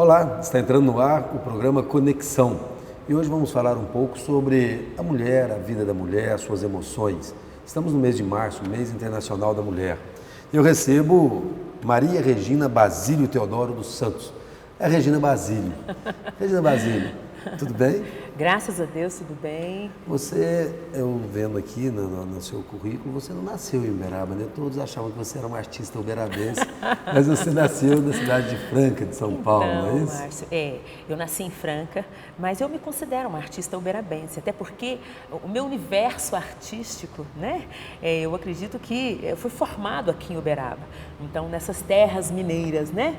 Olá, está entrando no ar o programa Conexão e hoje vamos falar um pouco sobre a mulher, a vida da mulher, suas emoções. Estamos no mês de março, mês internacional da mulher. Eu recebo Maria Regina Basílio Teodoro dos Santos. É a Regina Basílio. Regina Basílio, tudo bem? Graças a Deus, tudo bem. Você, eu vendo aqui no seu currículo, você não nasceu em Uberaba, né? Todos achavam que você era uma artista uberabense, mas você nasceu na cidade de Franca, de São Paulo, não é isso? Márcio, eu nasci em Franca, mas eu me considero uma artista uberabense, até porque o meu universo artístico, né? Eu acredito que eu fui formado aqui em Uberaba, então nessas terras mineiras, né?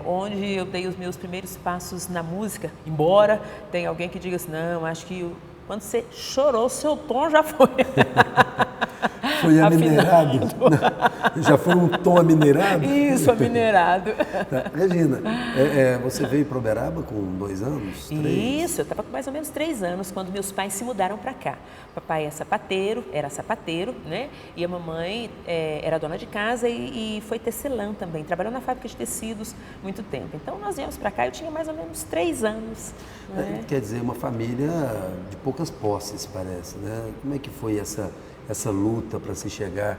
Onde eu dei os meus primeiros passos na música, embora tenha alguém que diga assim, não, acho que quando você chorou, seu tom já foi. Foi aminerado? Já foi um tom aminerado? Isso, aminerado. Tá. Regina, você veio para Uberaba com 2 anos? 3? Isso, eu estava com mais ou menos 3 anos quando meus pais se mudaram para cá. O papai era sapateiro, né? E a mamãe era dona de casa e foi tecelã também. Trabalhou na fábrica de tecidos muito tempo. Então nós viemos para cá, eu tinha mais ou menos 3 anos. Né? Quer dizer, uma família de poucas posses, parece, né? Como é que foi essa luta para se chegar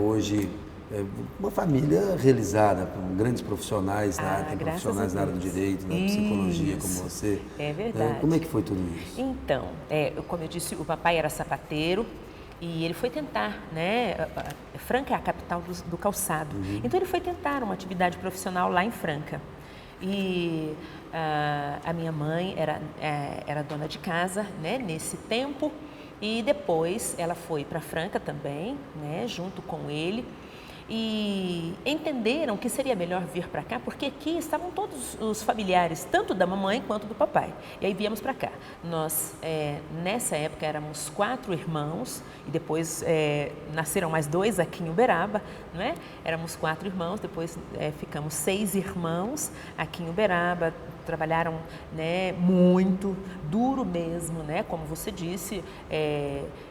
hoje, uma família realizada, com grandes profissionais na área, tem profissionais na área do direito, na psicologia, como você. É verdade. Como é que foi tudo isso? Então, como eu disse, o papai era sapateiro e ele foi tentar, né? Franca é a capital do calçado. Uhum. Então ele foi tentar uma atividade profissional lá em Franca. E a minha mãe era dona de casa, né, nesse tempo, e depois ela foi para Franca também, né, junto com ele, e entenderam que seria melhor vir para cá, porque aqui estavam todos os familiares, tanto da mamãe quanto do papai. E aí viemos para cá. Nós, nessa época, éramos 4 irmãos, e depois nasceram mais 2 aqui em Uberaba, não é? Éramos 4 irmãos, depois ficamos 6 irmãos aqui em Uberaba, trabalharam, né, muito, duro mesmo, né? Como você disse,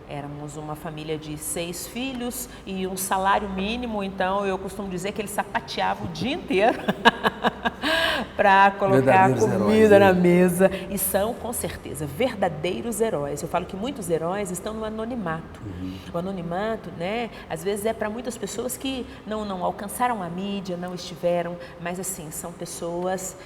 éramos uma família de 6 filhos e um salário mínimo, então eu costumo dizer que eles sapateavam o dia inteiro para colocar comida na mesa. E são, com certeza, verdadeiros heróis. Eu falo que muitos heróis estão no anonimato. Uhum. O anonimato, né, às vezes é para muitas pessoas que não alcançaram a mídia, não estiveram, mas assim, são pessoas,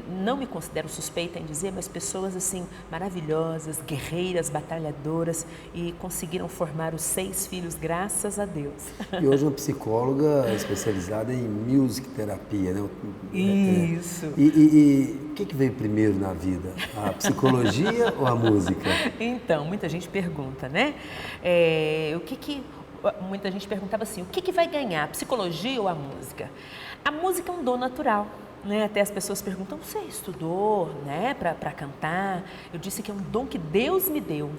não me considero suspeita em dizer, mas pessoas assim, maravilhosas, guerreiras, batalhadoras, e conseguiram formar os 6 filhos, graças a Deus. E hoje uma psicóloga especializada em music terapia, né? Isso. E o que veio primeiro na vida? A psicologia ou a música? Então, muita gente pergunta, né? Muita gente perguntava assim, o que vai ganhar, a psicologia ou a música? A música é um dom natural. Né? Até as pessoas perguntam, você estudou, né, para cantar? Eu disse que é um dom que Deus me deu,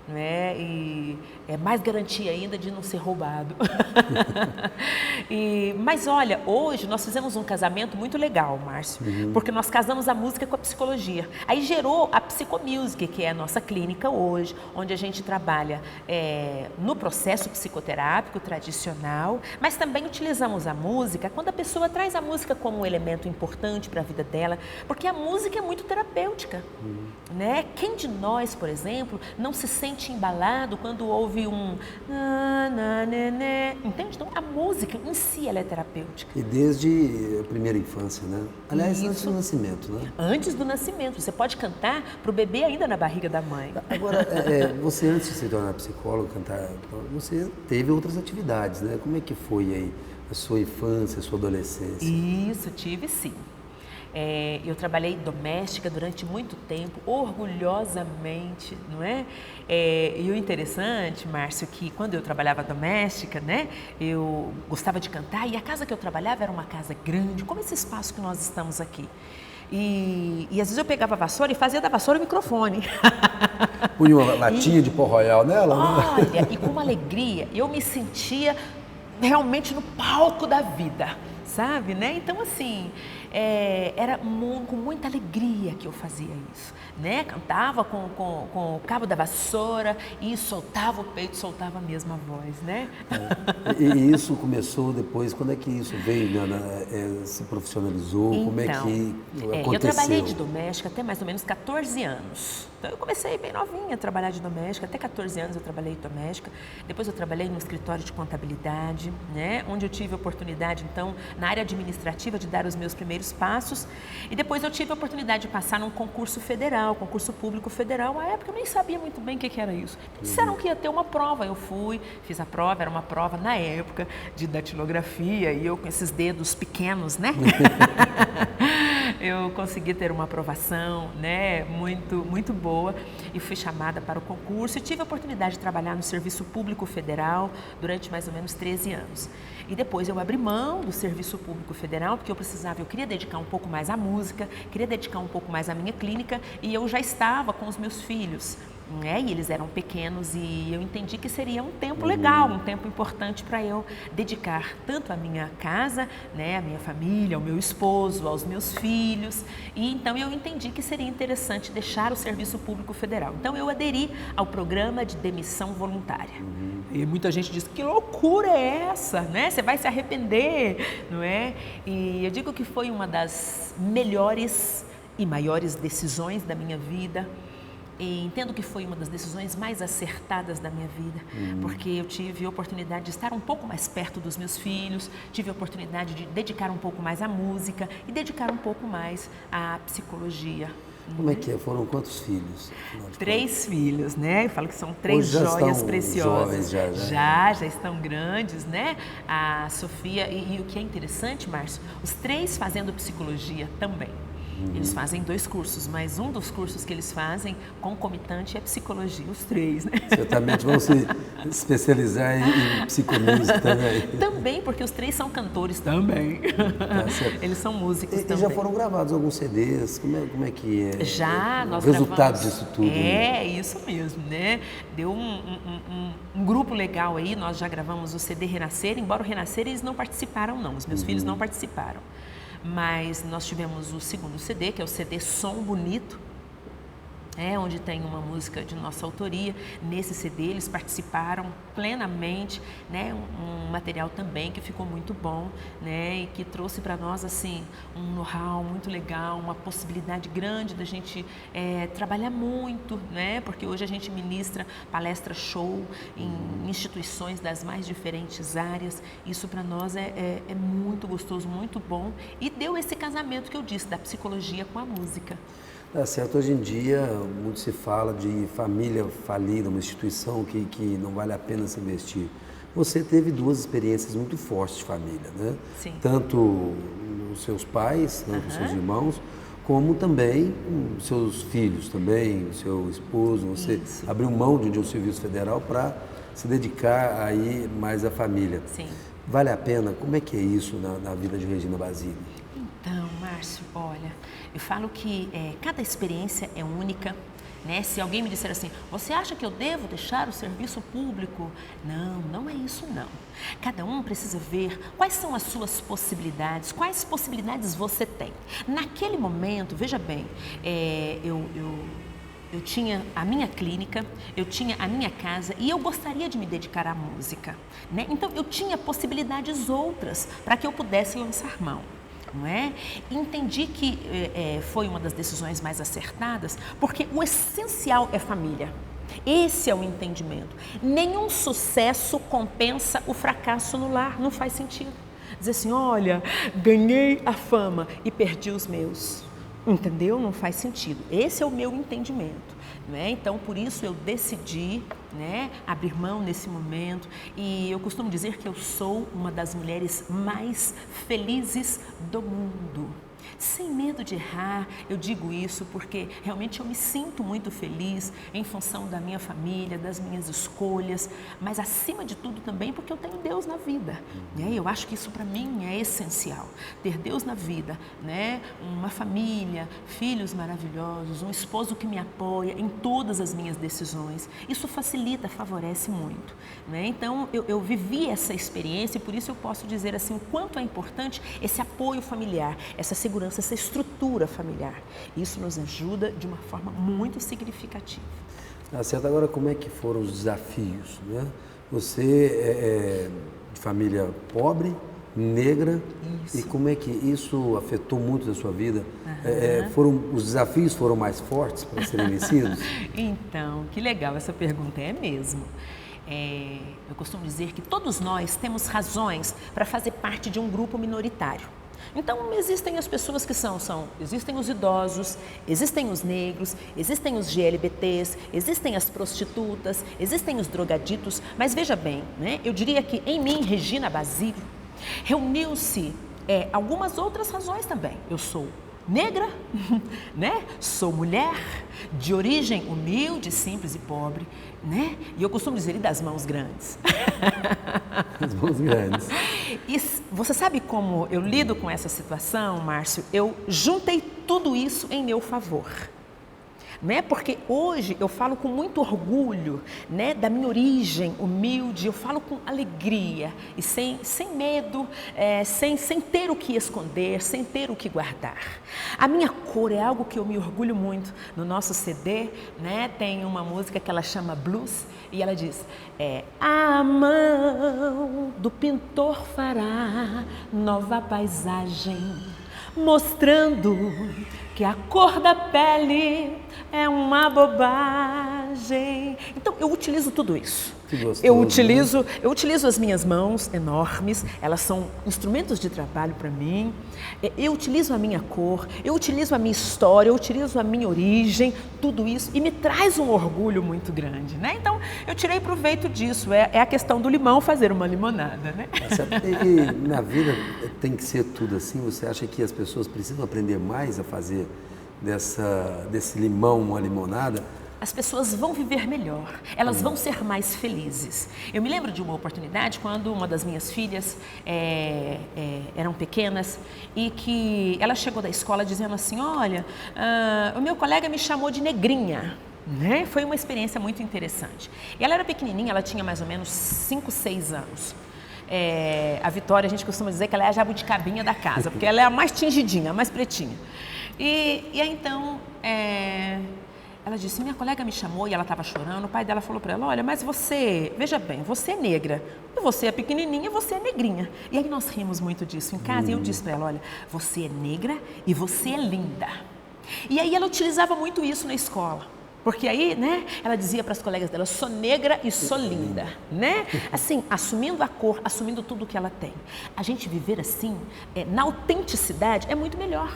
né? E é mais garantia ainda de não ser roubado. Mas olha, hoje nós fizemos um casamento muito legal, Márcio, porque nós casamos a música com a psicologia. Aí gerou a Psicomusic, que é a nossa clínica hoje, onde a gente trabalha no processo psicoterápico tradicional, mas também utilizamos a música quando a pessoa traz a música como um elemento importante para a vida dela, porque a música é muito terapêutica, né? Quem de nós, por exemplo, não se sente embalado quando ouve um entende? Então a música em si ela é terapêutica. E desde a primeira infância, né? Aliás, antes do nascimento, né? Antes do nascimento, você pode cantar para o bebê ainda na barriga da mãe. Agora, você antes de se tornar psicólogo, cantar, você teve outras atividades, né? Como é que foi aí a sua infância, a sua adolescência? Isso, tive sim. Eu trabalhei doméstica durante muito tempo, orgulhosamente, não é? E o interessante, Márcio, que quando eu trabalhava doméstica, né, eu gostava de cantar e a casa que eu trabalhava era uma casa grande, como esse espaço que nós estamos aqui. E às vezes eu pegava a vassoura e fazia da vassoura o microfone. Punha uma latinha de pó royal nela? Olha, e com uma alegria, eu me sentia realmente no palco da vida, sabe, né? Então, assim, era com muita alegria que eu fazia isso, né? Cantava com o cabo da vassoura e soltava o peito, soltava mesmo a voz, né? E isso começou depois, quando é que isso veio, se profissionalizou, Então, como é que aconteceu? Eu trabalhei de doméstica até mais ou menos 14 anos. Então, eu comecei bem novinha a trabalhar de doméstica, até 14 anos eu trabalhei de doméstica. Depois eu trabalhei no escritório de contabilidade, né? Onde eu tive a oportunidade, então, na área administrativa, de dar os meus primeiros passos. E depois eu tive a oportunidade de passar num concurso federal, concurso público federal. À época eu nem sabia muito bem o que era isso. Disseram que ia ter uma prova, eu fui, fiz a prova, era uma prova na época de datilografia, e eu com esses dedos pequenos, né? Eu consegui ter uma aprovação, né, muito boa, e fui chamada para o concurso e tive a oportunidade de trabalhar no Serviço Público Federal durante mais ou menos 13 anos. E depois eu abri mão do Serviço Público Federal porque eu queria dedicar um pouco mais à música, queria dedicar um pouco mais à minha clínica, e eu já estava com os meus filhos, né? E eles eram pequenos, e eu entendi que seria um tempo legal, um tempo importante para eu dedicar tanto à minha casa, né, à minha família, ao meu esposo, aos meus filhos. E então eu entendi que seria interessante deixar o Serviço Público Federal. Então eu aderi ao programa de demissão voluntária. E muita gente diz: que loucura é essa, né? Você vai se arrepender, não é? E eu digo que foi uma das melhores e maiores decisões da minha vida. E entendo que foi uma das decisões mais acertadas da minha vida, porque eu tive a oportunidade de estar um pouco mais perto dos meus filhos, tive a oportunidade de dedicar um pouco mais à música e dedicar um pouco mais à psicologia. Como é que é? Foram quantos filhos? 3 filhos, né? Eu falo que são 3 joias preciosas. Jovens, já estão grandes, né? A Sofia, e o que é interessante, Márcio, os 3 fazendo psicologia também. Eles fazem 2 cursos, mas um dos cursos que eles fazem concomitante é psicologia, os 3, né? Certamente vão se especializar em psicomusicologia também. Também, porque os 3 são cantores também. Eles são músicos também. E já foram gravados alguns CDs? Como é que é? Já, nós o resultado gravamos. disso tudo? Isso mesmo, né? Deu um grupo legal aí, nós já gravamos o CD Renascer, embora o Renascer eles não participaram não, os meus filhos não participaram. Mas nós tivemos o segundo CD, que é o CD Som Bonito, onde tem uma música de nossa autoria. Nesse CD eles participaram plenamente, né? Um material também que ficou muito bom, né? E que trouxe para nós assim um know-how muito legal, uma possibilidade grande da gente trabalhar muito, né? Porque hoje a gente ministra palestra show em instituições das mais diferentes áreas. Isso para nós é muito gostoso, muito bom, e deu esse casamento que eu disse da psicologia com a música. Tá certo. Hoje em dia, muito se fala de família falida, uma instituição que não vale a pena se investir. Você teve 2 experiências muito fortes de família, né? Sim. Tanto os seus pais, né, os seus irmãos, como também os seus filhos também, o seu esposo. Você abriu mão de um serviço federal para se dedicar aí mais à família. Sim. Vale a pena? Como é que é isso na vida de Regina Basile? Então, Márcio, olha, eu falo que cada experiência é única, né? Se alguém me disser assim, você acha que eu devo deixar o serviço público? Não, não é isso não. Cada um precisa ver quais são as suas possibilidades, quais possibilidades você tem. Naquele momento, veja bem, eu tinha a minha clínica, eu tinha a minha casa e eu gostaria de me dedicar à música, né? Então eu tinha possibilidades outras para que eu pudesse lançar mão. Não é? Entendi que foi uma das decisões mais acertadas, porque o essencial é família. Esse é o entendimento. Nenhum sucesso compensa o fracasso no lar, não faz sentido. Dizer assim, olha, ganhei a fama e perdi os meus. Entendeu? Não faz sentido. Esse é o meu entendimento. Né? Então, por isso eu decidi, né, abrir mão nesse momento, e eu costumo dizer que eu sou uma das mulheres mais felizes do mundo. sem medo de errar. Eu digo isso porque realmente eu me sinto muito feliz em função da minha família, das minhas escolhas, mas acima de tudo também porque eu tenho Deus na vida, né? Eu acho que isso para mim é essencial, ter Deus na vida, né? Uma família, filhos maravilhosos, um esposo que me apoia em todas as minhas decisões. Isso facilita, favorece muito, né? Então eu vivi essa experiência e por isso eu posso dizer assim o quanto é importante esse apoio familiar, essa segurança, essa estrutura familiar. Isso nos ajuda de uma forma muito significativa. Certo. Agora, como é que foram os desafios, né? Você é de família pobre, negra, Isso. e como é que isso afetou muito a sua vida? Os desafios foram mais fortes para serem vencidos? Então, que legal essa pergunta, é mesmo. Eu costumo dizer que todos nós temos razões para fazer parte de um grupo minoritário. Então, existem as pessoas que existem os idosos, existem os negros, existem os GLBTs, existem as prostitutas, existem os drogaditos, mas veja bem, né? Eu diria que em mim, Regina Basílio, reuniu-se algumas outras razões também. Eu sou negra, né? Sou mulher, de origem humilde, simples e pobre, né? E eu costumo dizer, e das mãos grandes. As mãos grandes. E você sabe como eu lido com essa situação, Márcio? Eu juntei tudo isso em meu favor. Né? Porque hoje eu falo com muito orgulho, né, da minha origem humilde, eu falo com alegria e sem medo, sem ter o que esconder, sem ter o que guardar. A minha cor é algo que eu me orgulho muito. No nosso CD, né, tem uma música que ela chama Blues e ela diz: a mão do pintor fará nova paisagem, mostrando que a cor da pele é uma bobagem. Então, eu utilizo tudo isso. Eu utilizo as minhas mãos enormes, elas são instrumentos de trabalho para mim. Eu utilizo a minha cor, eu utilizo a minha história, eu utilizo a minha origem, tudo isso, e me traz um orgulho muito grande, né? Então, eu tirei proveito disso. É a questão do limão fazer uma limonada, né? E na vida tem que ser tudo assim? Você acha que as pessoas precisam aprender mais a fazer desse limão uma limonada? As pessoas vão viver melhor, elas vão ser mais felizes. Eu me lembro de uma oportunidade quando uma das minhas filhas eram pequenas e que ela chegou da escola dizendo assim: olha, o meu colega me chamou de negrinha. Né? Foi uma experiência muito interessante. E ela era pequenininha, ela tinha mais ou menos 5, 6 anos. A Vitória, a gente costuma dizer que ela é a jabuticabinha da casa, porque ela é a mais tingidinha, a mais pretinha. E aí então... ela disse, minha colega me chamou e ela estava chorando, o pai dela falou para ela, olha, mas você, veja bem, você é negra, e você é pequenininha, você é negrinha. E aí nós rimos muito disso em casa e eu disse para ela, olha, você é negra e você é linda. E aí ela utilizava muito isso na escola. Porque aí, né, ela dizia para as colegas dela, sou negra e sou linda, né? Assim, assumindo a cor, assumindo tudo que ela tem. A gente viver assim, na autenticidade, é muito melhor.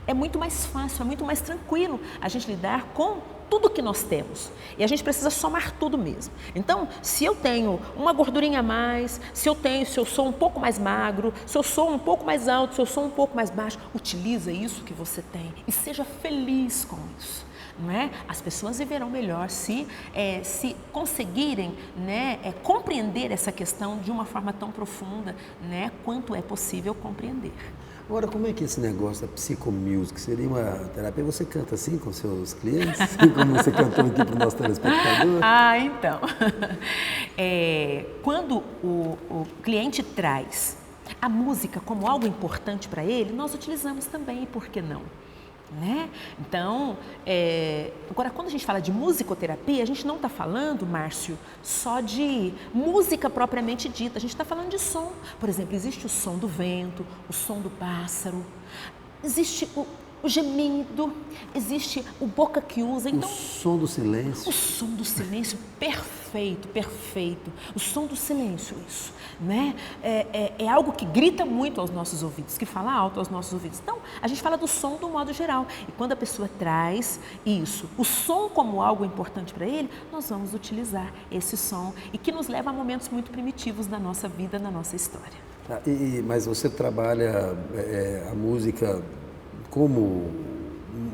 É muito mais fácil, é muito mais tranquilo a gente lidar com tudo que nós temos. E a gente precisa somar tudo mesmo. Então, se eu tenho uma gordurinha a mais, se eu sou um pouco mais magro, se eu sou um pouco mais alto, se eu sou um pouco mais baixo, utiliza isso que você tem e seja feliz com isso. Não é? As pessoas viverão melhor se conseguirem, né, compreender essa questão de uma forma tão profunda, né, quanto é possível compreender. Agora, como é que esse negócio da psicomusic seria uma terapia? Você canta assim com seus clientes? Como você cantou aqui para o nosso telespectador? Então, quando o cliente traz a música como algo importante para ele, nós utilizamos também, por que não? Né? Então, agora quando a gente fala de musicoterapia, a gente não está falando, Márcio, só de música propriamente dita, a gente está falando de som. Por exemplo, existe o som do vento, o som do pássaro, existe o gemido, existe o boca que usa. Então, o som do silêncio. O som do silêncio, perfeito, perfeito. O som do silêncio, isso. Né? É algo que grita muito aos nossos ouvidos, que fala alto aos nossos ouvidos. Então, a gente fala do som do modo geral. E quando a pessoa traz isso, o som como algo importante para ele, nós vamos utilizar esse som e que nos leva a momentos muito primitivos da nossa vida, na nossa história. Mas você trabalha a música como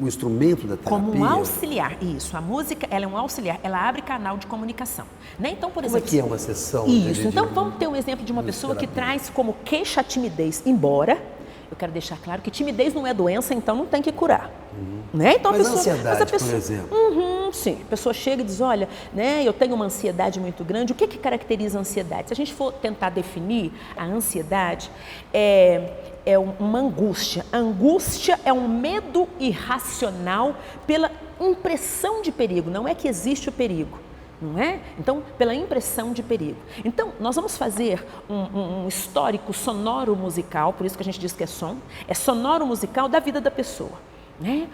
um instrumento da terapia? Como um auxiliar, isso. A música, ela é um auxiliar, ela abre canal de comunicação. Né? Então, por exemplo... Como é que é uma sessão? Isso. Então, vamos ter um exemplo de uma pessoa que traz como queixa a timidez, embora... Eu quero deixar claro que timidez não é doença, então não tem que curar. Né? Então, Mas a ansiedade, por exemplo? Sim, a pessoa chega e diz, olha, né, eu tenho uma ansiedade muito grande. O que caracteriza a ansiedade? Se a gente for tentar definir a ansiedade, é uma angústia. A angústia é um medo irracional pela impressão de perigo, não é que existe o perigo. Não é? Então, pela impressão de perigo. Então, nós vamos fazer um histórico sonoro musical, por isso que a gente diz que é sonoro musical da vida da pessoa. Né?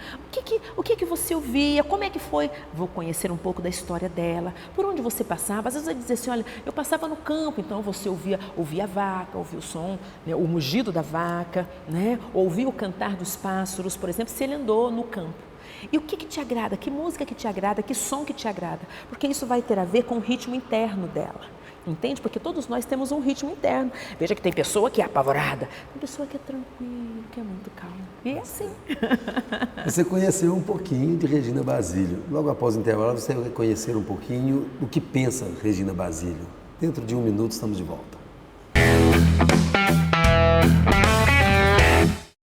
O que você ouvia? Como é que foi? Vou conhecer um pouco da história dela, por onde você passava. Às vezes vai dizer assim, olha, eu passava no campo, então você ouvia a vaca, ouvia o som, né, o mugido da vaca, né? Ouvia o cantar dos pássaros, por exemplo, se ele andou no campo. E o que te agrada? Que música que te agrada? Que som que te agrada? Porque isso vai ter a ver com o ritmo interno dela. Entende? Porque todos nós temos um ritmo interno. Veja que tem pessoa que é apavorada, tem pessoa que é tranquila, que é muito calma. E é assim. Você conheceu um pouquinho de Regina Basílio. Logo após o intervalo, você vai conhecer um pouquinho do que pensa Regina Basílio. Dentro de um minuto estamos de volta.